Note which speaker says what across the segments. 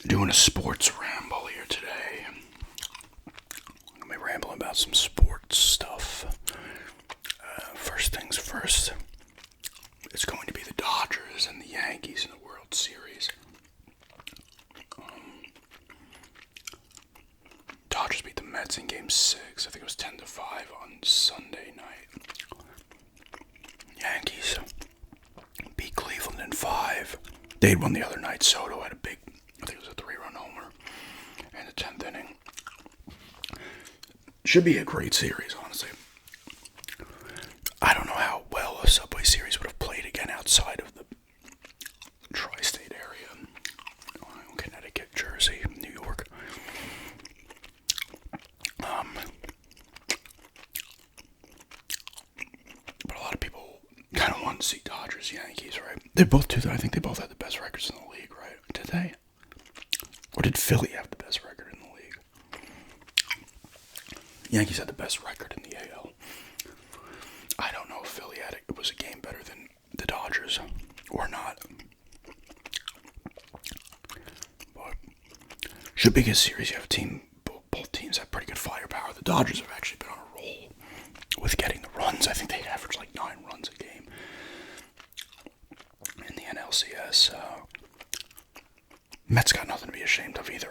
Speaker 1: Doing a sports ramble here today. I'm gonna be rambling about some sports stuff. First things first, it's going to be the Dodgers and the Yankees in the World Series. Dodgers beat the Mets in Game 6. I think it was 10-5 on Sunday night. Yankees beat Cleveland in 5. They'd won the other night. Soto had a big, I think it was a 3-run homer in the 10th inning. Should be a great series, honestly. I don't know how well a Subway Series would have played again outside of the tri-state area. Connecticut, Jersey, New York. But a lot of people kind of want to see Dodgers, Yankees, right? They're both two. I think they both had the best records in the league, right? Did they? Or did Philly have the best record in the league? Yankees had the best record in the AL. I don't know if Philly had it was a game better than the Dodgers or not. But should be a good series. You have a team. Both teams have pretty good firepower. The Dodgers have actually been on a roll with getting the runs. I think they average like 9 runs a game in the NLCS. Mets got nothing to be ashamed of either.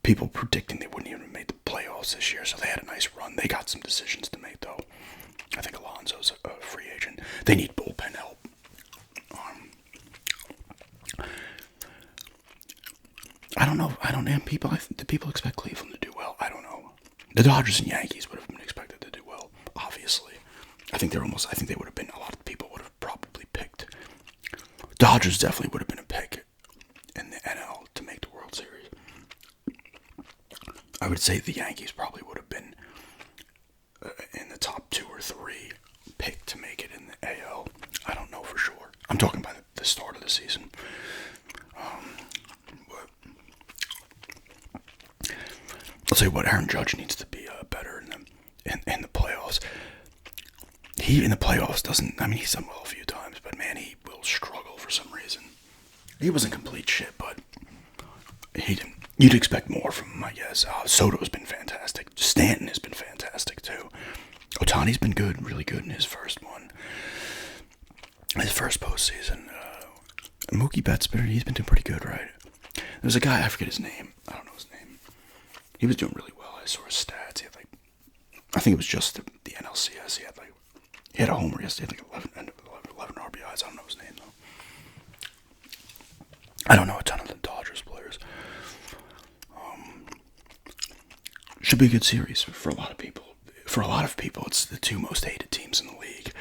Speaker 1: People predicting they wouldn't even have made the playoffs this year, so they had a nice run. They got some decisions to make, though. I think Alonso's a free agent. They need bullpen help. I don't know. Do people expect Cleveland to do well? I don't know. The Dodgers and Yankees would have been expected to do well, obviously. I think they would have been, a lot of people would have probably picked. Dodgers definitely would have been a pick in the NL to make the World Series. I would say the Yankees probably would have been in the top 2 or 3 picked to make it in the AL. I don't know for sure. I'm talking about the start of the season. I'll tell you what, Aaron Judge needs to be better in the playoffs. He in the playoffs doesn't. I mean, he's done well a few times, but man, he will struggle for some reason. He wasn't complete shit, but he didn't. You'd expect more from him, I guess. Soto's been fantastic. Stanton has been fantastic too. Ohtani's been good, really good in his first one. His first postseason. Mookie Betts, he's been doing pretty good, right? There's a guy, I forget his name. I don't know his name. He was doing really well. I saw his stats. He had I think it was just the NLCS. He had a homer yesterday. He had 11 RBIs. I don't know his name though. I don't know a ton of the Dodgers players. Should be a good series for a lot of people. For a lot of people, it's the 2 most hated teams in the league,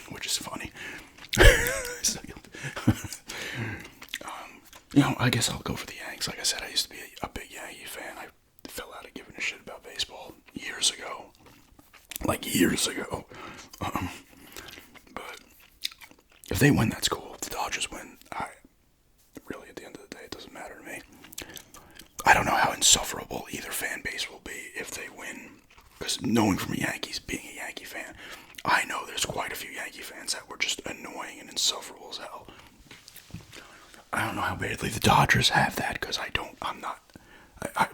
Speaker 1: which is funny. I guess I'll go for the Yanks. Like I said, I used to be a big Yankee fan. I fell out of giving a shit about baseball years ago. But if they win, that's cool. If the Dodgers win, really, at the end of the day, it doesn't matter to me. I don't know how insufferable either fan base will be if they win. Because knowing from being a Yankee fan, I know there's quite a few Yankee fans that were just annoying and insufferable as hell. I don't know how badly the Dodgers have that, because I'm not.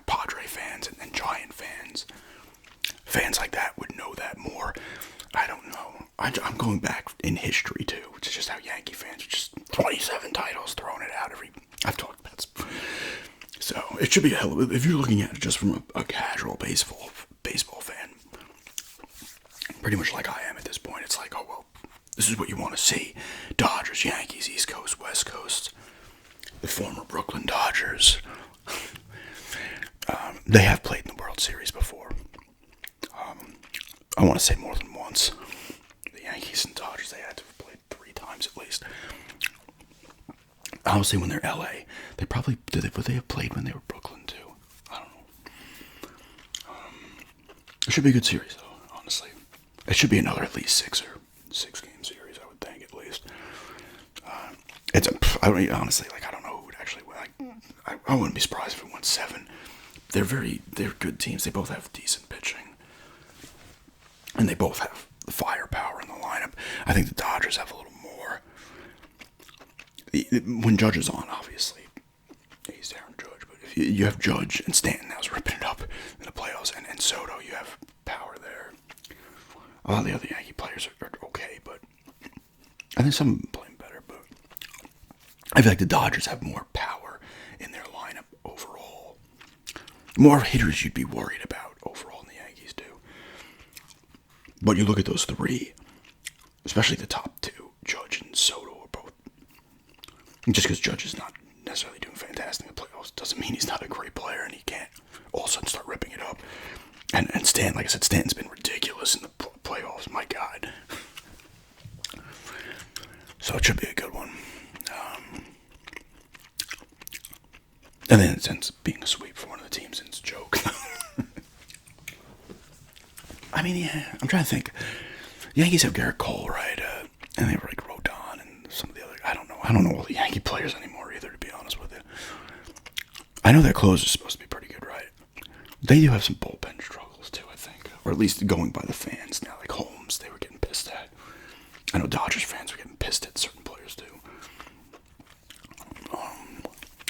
Speaker 1: Padre fans and Giant fans like that would know that more. I don't know. I'm going back in history too, which is just how Yankee fans are just 27 titles throwing it out I've talked about this. So it should be a hell of if you're looking at it just from a casual baseball fan, pretty much like I am at this point. It's like, oh well, this is what you want to see: Dodgers, Yankees, East Coast, West Coast, the former Brooklyn Dodgers. They have played in the World Series before. I want to say more than once. The Yankees and Dodgers, they had to have played 3 times at least. Honestly, when they're LA, they probably would they have played when they were Brooklyn too? I don't know. It should be a good series though, honestly. It should be another at least 6 game series, I would think at least. Honestly, I don't know who would actually win. I wouldn't be surprised if it went 7. They're good teams. They both have decent pitching. And they both have the firepower in the lineup. I think the Dodgers have a little more. When Judge is on, obviously, he's Aaron Judge. But you have Judge and Stanton that was ripping it up in the playoffs, and Soto, you have power there. A lot of the other Yankee players are okay, but I think some of them playing better, but I feel like the Dodgers have more power in their lineup overall. More hitters you'd be worried about overall than the Yankees do. But you look at those three, especially the top two, Judge and Soto are both. Just because Judge is not necessarily doing fantastic in the playoffs doesn't mean he's not a great player and he can't all of a sudden start ripping it up. And Stan, like I said, Stanton's been ridiculous in the playoffs. My God. So it should be a good one. And then it ends up being a sweep for one of the teams, and it's a joke. I mean, yeah, I'm trying to think. The Yankees have Garrett Cole, right? And they have like Rodon and some of the other. I don't know all the Yankee players anymore either, to be honest with you. I know their closer's supposed to be pretty good, right? They do have some bullpen struggles too, I think, or at least going by the fans now. Like Holmes, they were getting pissed at. I know Dodgers fans were getting pissed at certain players too.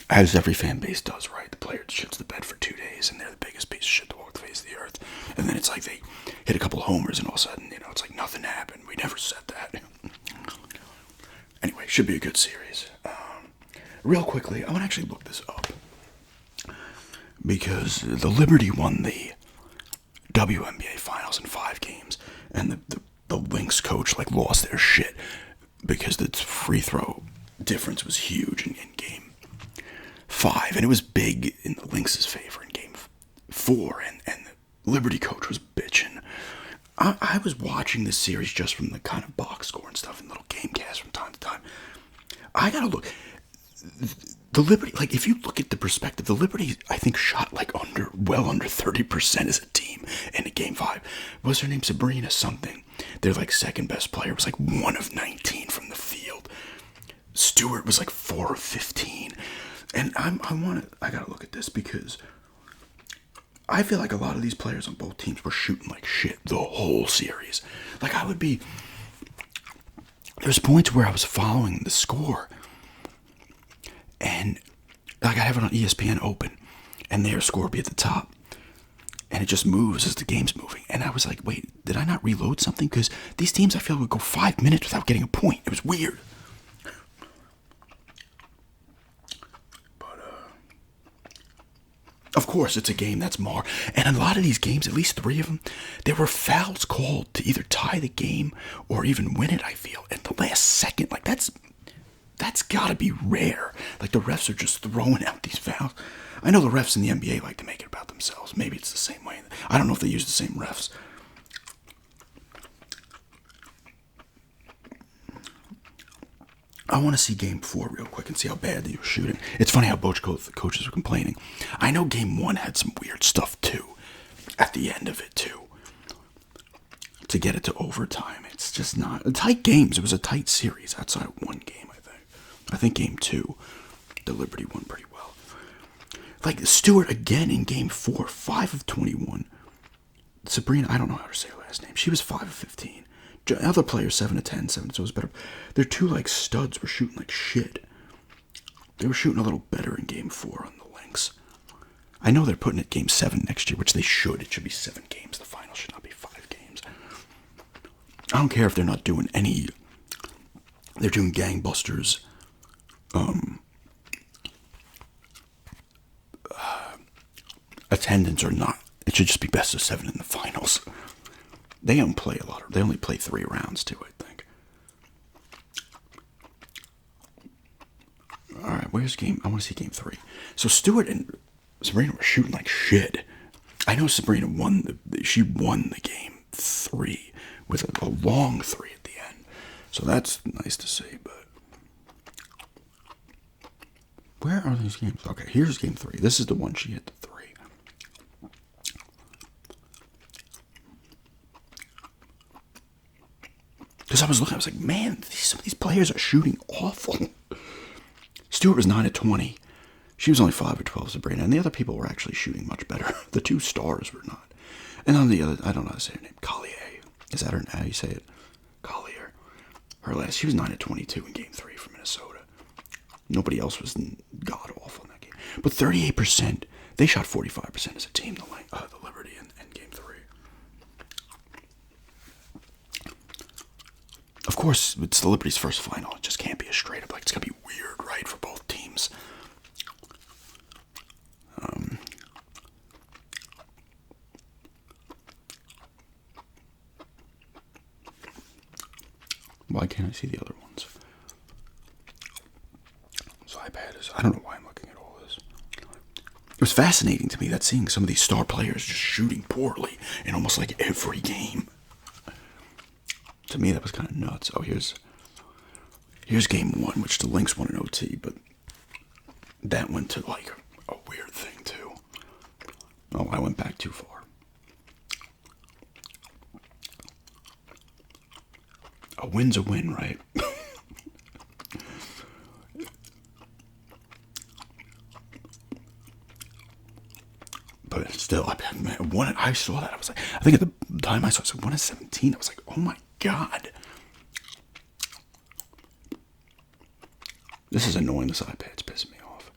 Speaker 1: As every fan base does, right? The player shits the bed for 2 days, and they're the biggest piece of shit to walk the face of the earth. And then it's like they hit a couple of homers, and all of a sudden, it's like nothing happened. We never said that. Anyway, should be a good series. Real quickly, I want to actually look this up. Because the Liberty won the WNBA finals in 5 games, and the Lynx coach lost their shit because the free throw difference was huge in game 5, and it was big in the Lynx's favor in game 4, and the Liberty coach was bitching. I was watching this series just from the kind of box score and stuff and little game cast from time to time. I gotta look. The Liberty, if you look at the perspective, the Liberty, I think, shot well under 30% as a team in a game 5. What was her name? Sabrina something. Their second best player was 1 of 19 from the field. Stewart was 4 of 15. And I gotta look at this because I feel like a lot of these players on both teams were shooting like shit the whole series. There's points where I was following the score, and I have it on ESPN open, and their score would be at the top, and it just moves as the game's moving. And I was like, wait, did I not reload something? Because these teams, I feel, would go 5 minutes without getting a point. It was weird. Of course, it's a game that's more. And a lot of these games, at least 3 of them, there were fouls called to either tie the game or even win it, I feel. At the last second, that's got to be rare. The refs are just throwing out these fouls. I know the refs in the NBA like to make it about themselves. Maybe it's the same way. I don't know if they use the same refs. I want to see game 4 real quick and see how bad they were shooting. It's funny how both coaches were complaining. I know game 1 had some weird stuff too. At the end of it too. To get it to overtime. It's just not tight games. It was a tight series outside of one game, I think. I think game 2, the Liberty won pretty well. Stewart again in game 4, 5 of 21. Sabrina, I don't know how to say her last name. She was 5 of 15. Other players 7 of 10, 7, so it was better. Their 2 studs were shooting like shit. They were shooting a little better in game 4 on the Lynx. I know they're putting it game 7 next year, which they should. It should be 7 games. The final should not be 5 games. I don't care if they're not doing any. They're doing gangbusters. Attendance or not. It should just be best of 7 in the finals. They don't play a lot. They only play 3 rounds too, I think. All right, where's game? I want to see game 3. So Stewart and Sabrina were shooting like shit. I know Sabrina won the game 3 with a long 3 at the end. So that's nice to see. But where are these games? Okay, here's game 3. This is the one she hit the 3. Because I was looking, I was like, man, some of these players are shooting awful. Stewart was 9 of 20. She was only 5 of 12, Sabrina. And the other people were actually shooting much better. The 2 stars were not. And on the other, I don't know how to say her name. Collier. Is that how you say it? Collier. She was 9 of 22 in game 3 for Minnesota. Nobody else was god awful in that game. But 38%, they shot 45% as a team, the Liberty in Game 3. Of course, it's the Liberty's first final. It just can't be a straight up. Like, it's going to be weird, right, for both teams. Why can't I see the other ones? This iPad is... I don't know why I'm looking at all this. It was fascinating to me that seeing some of these star players just shooting poorly in almost like every game. To me, that was kind of nuts. Oh, here's game 1, which the Lynx won in OT, but that went to like a weird thing too. Oh, I went back too far. A win's a win, right? But still, I saw that. I was like, I think at the time I saw it, 1-17. I was like, oh my God. This is annoying. This iPad's pissing me off.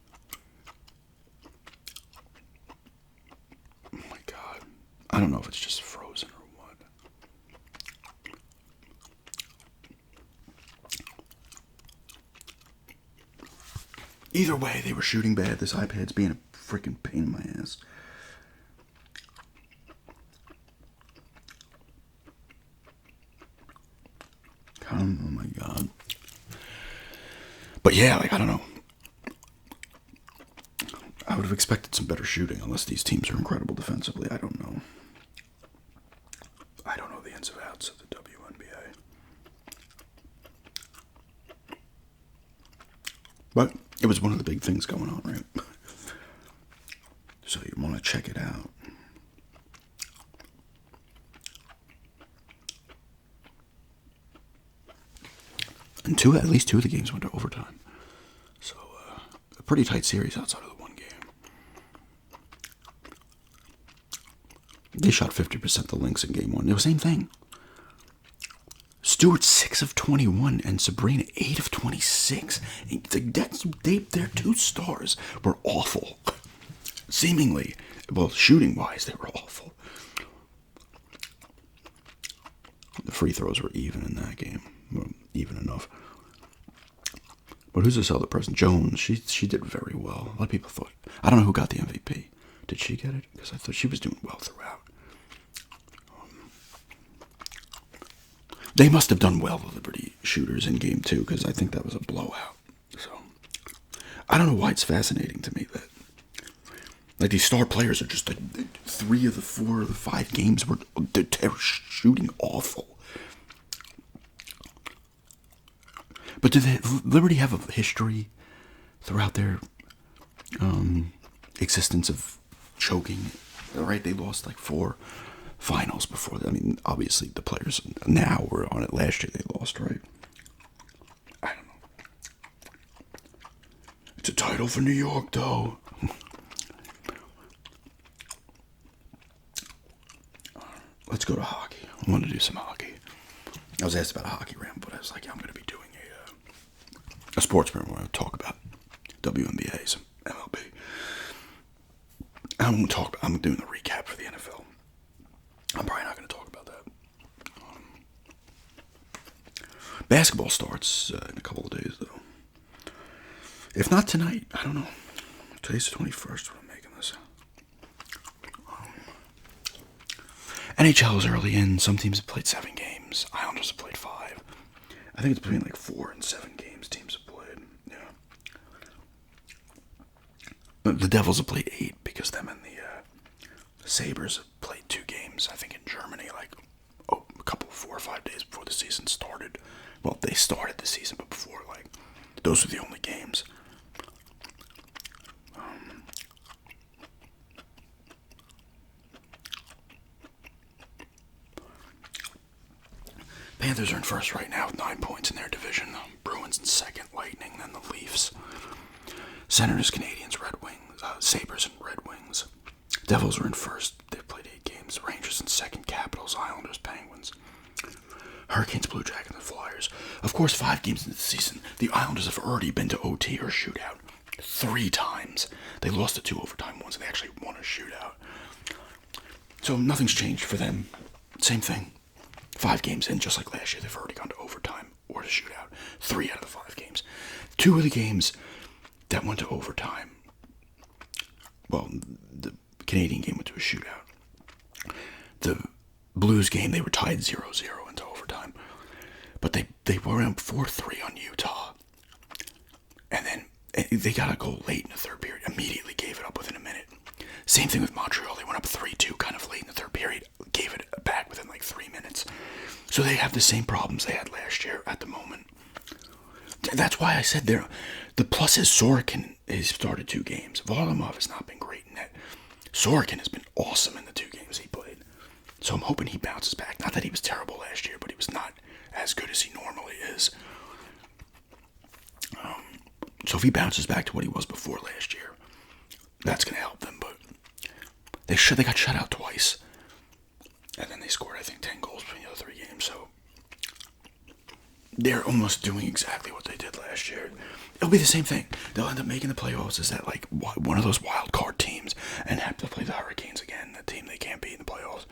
Speaker 1: Oh my God. I don't know if it's just frozen or what. Either way, they were shooting bad. This iPad's being a freaking pain in my ass. Oh my God. But yeah, like, I don't know. I would have expected some better shooting unless these teams are incredible defensively. I don't know. I don't know the ins and outs of the WNBA. But it was one of the big things going on, right? So you want to check it out. And at least two of the games went to overtime. So, a pretty tight series outside of the one game. They shot 50% the Lynx in game 1. It was the same thing. Stewart 6 of 21 and Sabrina 8 of 26. Their two stars were awful. Seemingly, well, shooting-wise, they were awful. The free throws were even in that game. Well, even enough. But who's this other person? Jones. She did very well. A lot of people thought... I don't know who got the MVP. Did she get it? Because I thought she was doing well throughout. They must have done well, the Liberty shooters, in game 2, because I think that was a blowout. So, I don't know why it's fascinating to me that... Like, these star players are just... Like, 3 of the 4 or the 5 games were... They're shooting awful. But do Liberty have a history throughout their existence of choking? Right, they lost like 4 finals before that. I mean, obviously the players now were on it. Last year they lost, right? I don't know. It's a title for New York, though. Let's go to hockey. I want to do some hockey. I was asked about a hockey ramble, but I was like, yeah, I'm going to be doing a sports program where I talk about WNBA, some MLB. I'm doing the recap for the NFL. I'm probably not going to talk about that. Basketball starts in a couple of days, though. If not tonight, I don't know. Today's the 21st when I'm making this. NHL is early in. Some teams have played 7 games. Islanders have played 5. I think it's between like 4 and 7 games teams have played. Yeah. The Devils have played 8 because them and the Sabres have played 2 games, I think, in Germany, like a couple, 4 or 5 days before the season started. Well, they started the season, but before, like, those were the only games. Panthers are in first right now with 9 points in their division. Bruins in second, Lightning, then the Leafs. Senators, Canadiens, Red Wings, Sabres, and Red Wings. Devils are in first. They've played 8 games. Rangers in second, Capitals, Islanders, Penguins. Hurricanes, Blue Jackets, and Flyers. Of course, 5 games into the season, the Islanders have already been to OT or shootout. 3 times. They lost the 2 overtime ones, and they actually won a shootout. So nothing's changed for them. Same thing. 5 games in, just like last year, they've already gone to overtime or to shootout. 3 out of the 5 games. 2 of the games that went to overtime. Well, the Canadian game went to a shootout. The Blues game, they were tied 0-0 into overtime. But they were up 4-3 on Utah. And then they got a goal late in the third period. Immediately gave it up within a minute. Same thing with Montreal. They went up 3-2 kind of late in the third period. Gave it back within like 3 minutes. So they have the same problems they had last year at the moment. That's why I said the plus is Sorokin has started 2 games. Varlamov has not been great in that. Sorokin has been awesome in the 2 games he played. So I'm hoping he bounces back. Not that he was terrible last year, but he was not as good as he normally is. So if he bounces back to what he was before last year, that's going to help them. But they got shut out twice. And then they scored, I think, 10 goals between the other 3 games. So they're almost doing exactly what they did last year. It'll be the same thing. They'll end up making the playoffs as that, like, one of those wild card teams and have to play the Hurricanes again, the team they can't beat in the playoffs.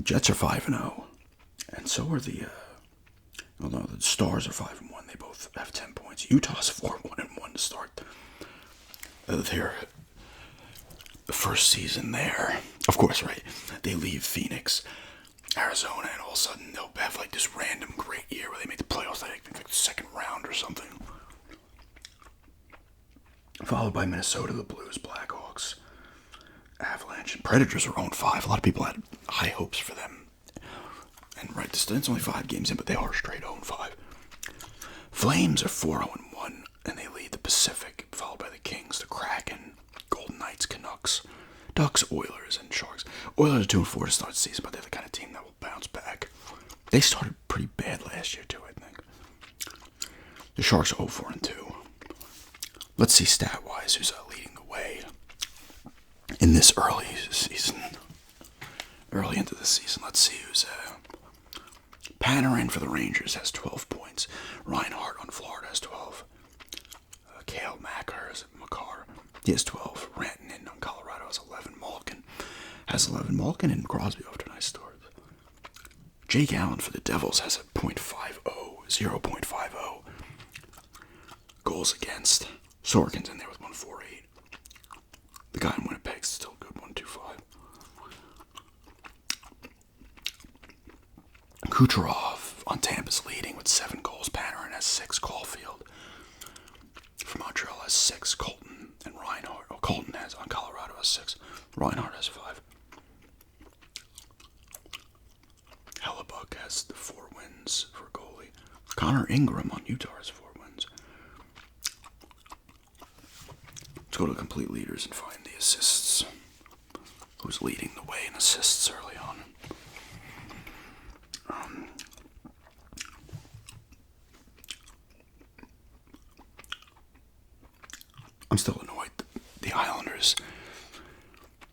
Speaker 1: Jets are 5-0, and so are the Stars are 5-1. They both have 10 points. Utah's 4-1-1 to start their first season there. Of course, right? They leave Phoenix, Arizona, and all of a sudden they'll have like this random great year where they make the playoffs, like the second round or something. Followed by Minnesota, the Blues, Blackhawks, Avalanche, and Predators are 0-5. A lot of people had high hopes for them. And right, it's only 5 games in, but they are straight 0-5. Flames are 4-0-1, and they lead the Pacific, followed by the Kings, the Kraken, Golden Knights, Canucks, Ducks, Oilers, and Sharks. Oilers are 2-4 to start the season, but they're the kind of team that will bounce back. They started pretty bad last year, too, I think. The Sharks are 0-4-2. Let's see stat-wise who's leading the way in this early season. Early into the season, let's see who's Panarin for the Rangers has 12 points. Reinhart on Florida has 12. Kale Makar, he has 12. Rantanen on Colorado has 11. Malkin has 11. Malkin and Crosby off to a nice start. Jake Allen for the Devils has a .50, 0.50. Goals against. Sorokin's in there with 1.48. The guy in Winnipeg's still good, 1.25. Kucherov on Tampa's leading with 7 goals. Panarin has 6. Caulfield from Montreal has 6. Colton and Reinhart. Colton has on Colorado has 6. Reinhart has 5. Hellebuck has the 4 wins for goalie. Connor Ingram on Utah has 4 wins. Let's go to complete leaders and find the assists. Who's leading the way in assists early on? 'I'm still annoyed. The Islanders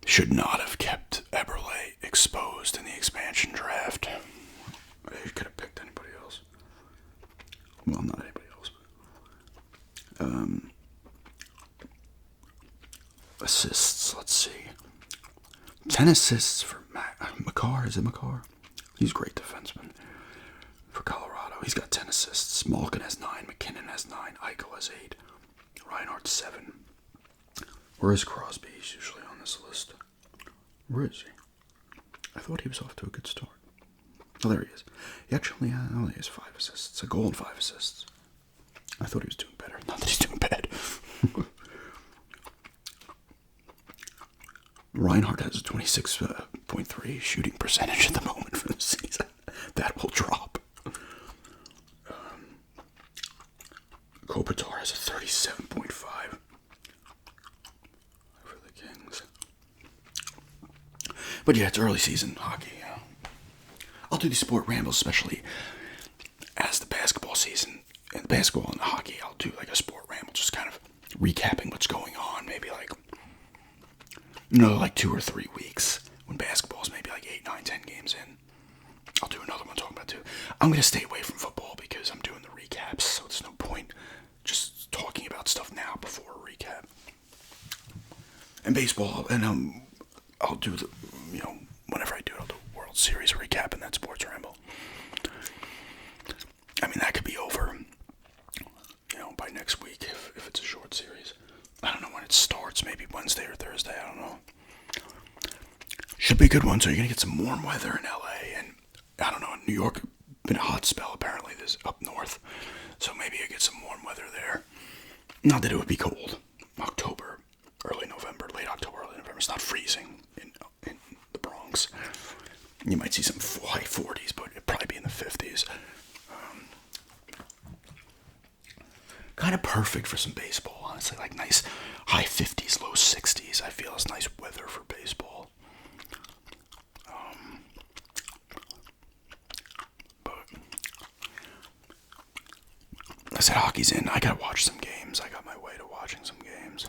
Speaker 1: should not have kept Eberle exposed in the expansion draft. They could have picked anybody else. Well, not anybody else. Assists, let's see. 10 assists for Makar. Is it Makar? He's a great defenseman for Colorado. He's got 10 assists. Malkin has 9. McKinnon has 9. Eichel has 8. Reinhardt 7. Where is Crosby? He's usually on this list. Where is he? I thought he was off to a good start. Oh, there he is. He actually only has 5 assists. A goal and 5 assists. I thought he was doing better. Not that he's doing bad. Reinhardt has a 26.3 shooting percentage at the moment for the season. That will drop. Kopitar has a 37.5 for the Kings. But yeah, it's early season hockey. I'll do these sport rambles, especially as the basketball season. And the basketball and the hockey, I'll do like a sport ramble, just kind of recapping what's going on. Maybe like, like 2 or 3 weeks when basketball's maybe like 8, 9, 10 games in. I'll do another one talking I'm going to stay away from football because I'm doing the recaps, so there's no point just talking about stuff now before a recap. And baseball, and I'll do the, whenever I do it, I'll do a World Series recap and that Sports Ramble. I mean, that could be over, by next week if it's a short series. I don't know when it starts, maybe Wednesday or Thursday, I don't know. Should be a good one, so you're going to get some warm weather in LA, and I don't know, in New York, been a hot spell apparently this up north, so maybe I get some warm weather there. Not that it would be cold. October, early November, late October, early November. It's not freezing in the Bronx. You might see some high 40s, but it'd probably be in the 50s. Kind of perfect for some baseball, honestly. Like nice high 50s, low 60s. I feel it's nice weather for baseball. But I said hockey's in. I gotta watch some games. I got my way to watching some games.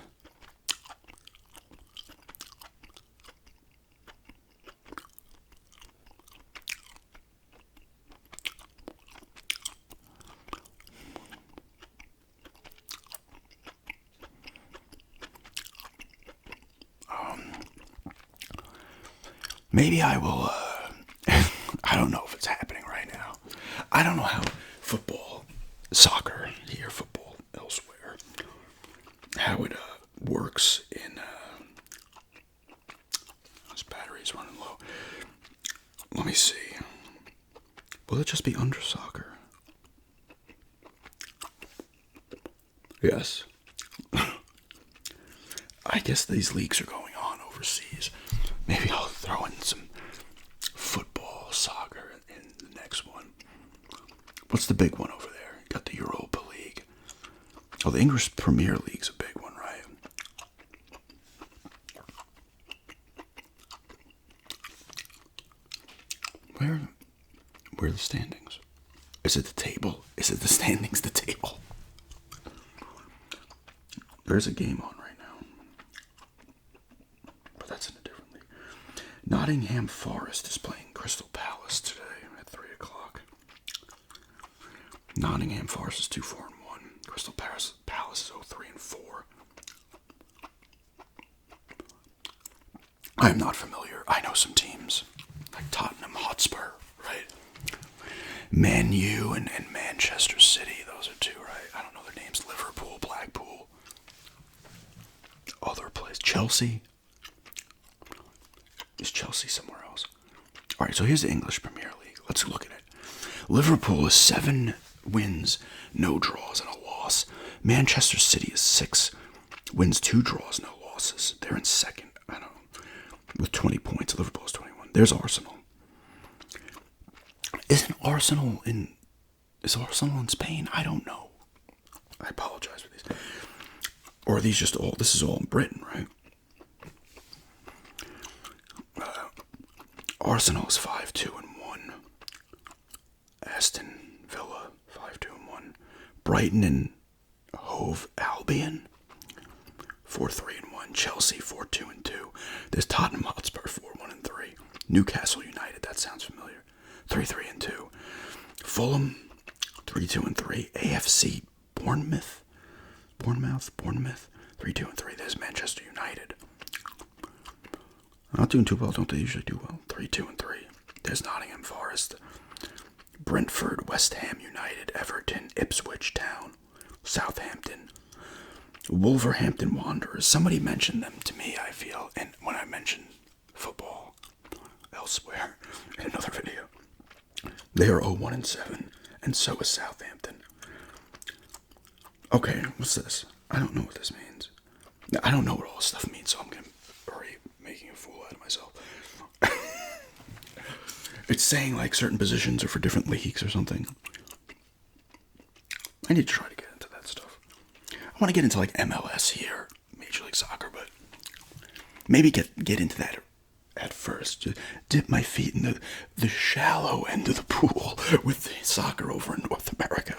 Speaker 1: Maybe I will, I don't know if it's happening right now. I don't know how football, soccer here, football elsewhere, how it works in, this battery's running low. Let me see. Will it just be under soccer? Yes. I guess these leagues are going on overseas. Maybe I'll throw in some football, soccer in the next one. What's the big one over there? You got the Europa League. Oh, the English Premier League's a big one, right? Where are the standings? Is it the table? Is it the standings, the table? There's a game on right now. But that's in a different league. Nottingham Forest is playing Crystal Palace today at 3 o'clock. Nottingham Forest is 2-4-1. Crystal Palace is 0-3-4. I am not familiar. I know some teams like Tottenham Hotspur, right? Man U and Manchester City. Those are two, right? I don't know their names. Liverpool, Blackpool. Other place. Chelsea. Is Chelsea somewhere else? Alright, so here's the English Premier League. Let's look at it. Liverpool is 7 wins, no draws, and a loss. Manchester City is 6 wins, 2 draws, no losses. They're in second, I don't know, with 20 points. Liverpool is 21. There's Arsenal. Is Arsenal in Spain? I don't know. I apologize for these. Or are these just all, this is all in Britain, right? Arsenal is 5-2-1. Aston Villa 5-2-1. Brighton and Hove Albion 4-3-1. Chelsea 4-2-2. There's Tottenham Hotspur 4-1-3. Newcastle United, that sounds familiar, 3-3-2. Fulham 3-2-3. AFC Bournemouth 3-2-3. There's Manchester United. Not doing too well, don't they usually do well? 3-2-3. There's Nottingham Forest. Brentford, West Ham United, Everton, Ipswich Town, Southampton, Wolverhampton Wanderers. Somebody mentioned them to me, I feel, and when I mentioned football elsewhere in another video. They are 0-1-7, and so is Southampton. Okay, what's this? I don't know what this means. I don't know what all this stuff means, so I'm going to hurry making a fool out of myself. It's saying like certain positions are for different leagues or something. I need to try to get into that stuff. I want to get into like MLS here, Major League Soccer, but maybe get into that at first. Just dip my feet in the shallow end of the pool with the soccer over in North America,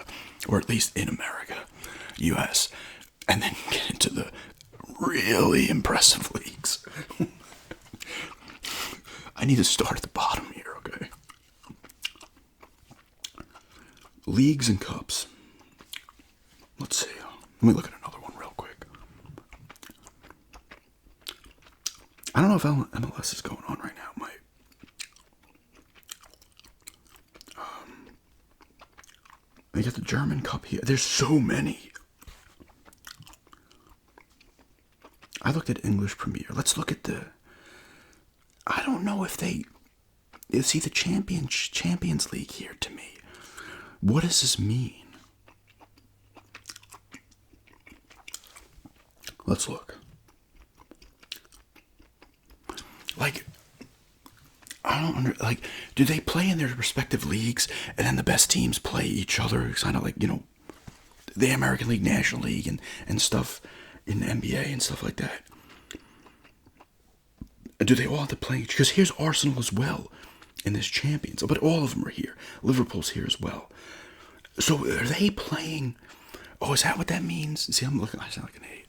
Speaker 1: or at least in America, US, and then get into the really impressive leagues. I need to start at the bottom here, okay? leagues and cups. Let's see. Let me look at another one real quick. I don't know if MLS is going on right now. They got the German Cup here. There's so many. I looked at English Premier. Let's look at the... I don't know if they... See the Champions League here to me. What does this mean? Let's look. Like, I don't like, do they play in their respective leagues and then the best teams play each other? It's kind of like, the American League, National League, and stuff in the NBA and stuff like that. Do they all have to play? Because here's Arsenal as well in this Champions, but all of them are here. Liverpool's here as well. So are they playing? Oh, is that what that means? See, I sound like an idiot.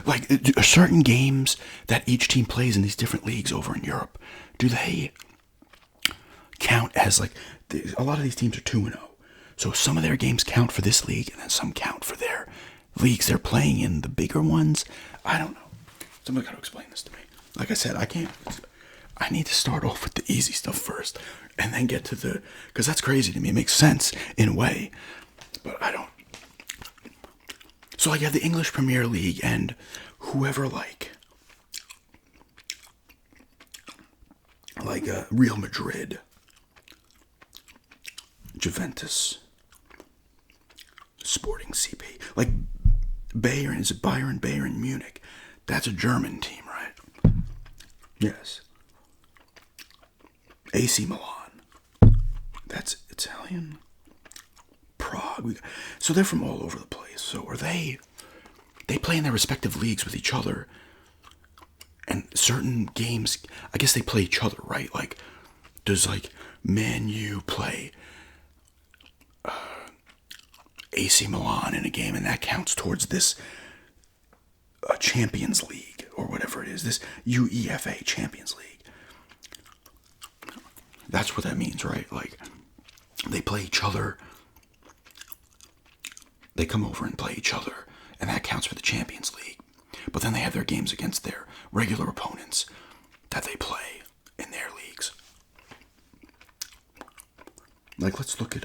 Speaker 1: Like, certain games that each team plays in these different leagues over in Europe, do they count as, like, a lot of these teams are 2-0. So some of their games count for this league, and then some count for their leagues they're playing in, the bigger ones? I don't know. Somebody got to explain this to me. Like I said, I need to start off with the easy stuff first, and then get to because that's crazy to me. It makes sense in a way, but I don't. So I have the English Premier League and whoever like Real Madrid, Juventus, Sporting CP, like Bayern, is it Bayern Munich? That's a German team, right? Yes. AC Milan, that's Italian. Prague. So they're from all over the place. So are they play in their respective leagues with each other, and certain games, I guess they play each other, right? Like, does Man U play AC Milan in a game, and that counts towards this Champions League or whatever it is, this UEFA Champions League? That's what that means, right? Like, they play each other. They come over and play each other, and that counts for the Champions League. But then they have their games against their regular opponents that they play in their leagues. Like, let's look at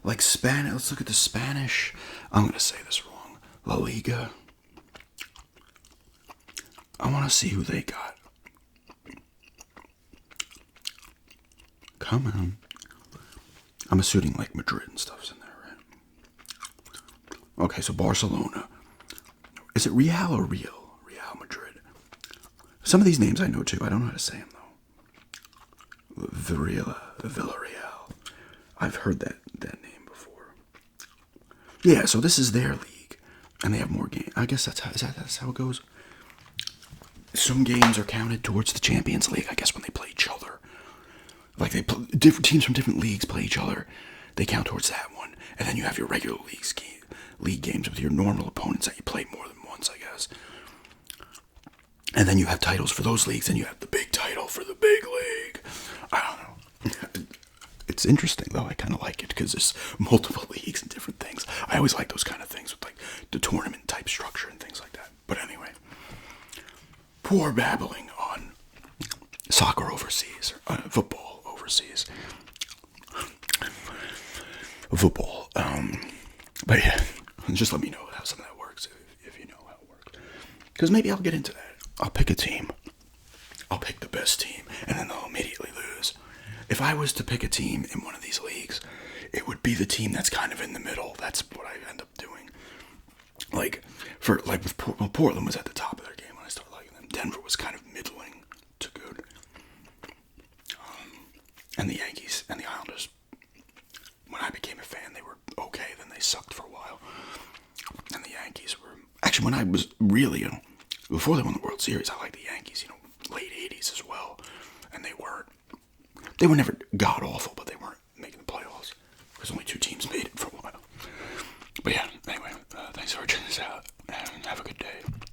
Speaker 1: like Spanish. Let's look at the Spanish. I'm gonna say this wrong. La Liga. I want to see who they got. Come on. I'm assuming like Madrid and stuff's in there, right? Okay, so Barcelona. Is it Real or Real? Real Madrid. Some of these names I know too. I don't know how to say them though. Villarreal. I've heard that name before. Yeah, so this is their league, and they have more games. I guess that's how it goes. Some games are counted towards the Champions League, I guess, when they play each other. Like, different teams from different leagues play each other. They count towards that one. And then you have your regular league games with your normal opponents that you play more than once, I guess. And then you have titles for those leagues, and you have the big title for the big league. I don't know. It's interesting, though. I kind of like it because there's multiple leagues and different things. I always like those kind of things with, like, the tournament-type structure and things like that. But anyway, poor babbling on soccer overseas, or football overseas. Football. But yeah, just let me know how some of that works, if you know how it works. Because maybe I'll get into that. I'll pick a team. I'll pick the best team, and then they'll immediately lose. If I was to pick a team in one of these leagues, it would be the team that's kind of in the middle. That's what I end up doing. Portland was at the top of their game when I started liking them. Denver was kind of middling to good. And the Yankees and the Islanders, when I became a fan, they were okay. Then they sucked for a while. And the Yankees were... Actually, when I was really... before they won the World Series, I liked the Yankees, late 80s as well. And they weren't... They were never god-awful, but they weren't making the playoffs. Because only two teams made it for a while. But yeah, anyway, thanks for checking this out.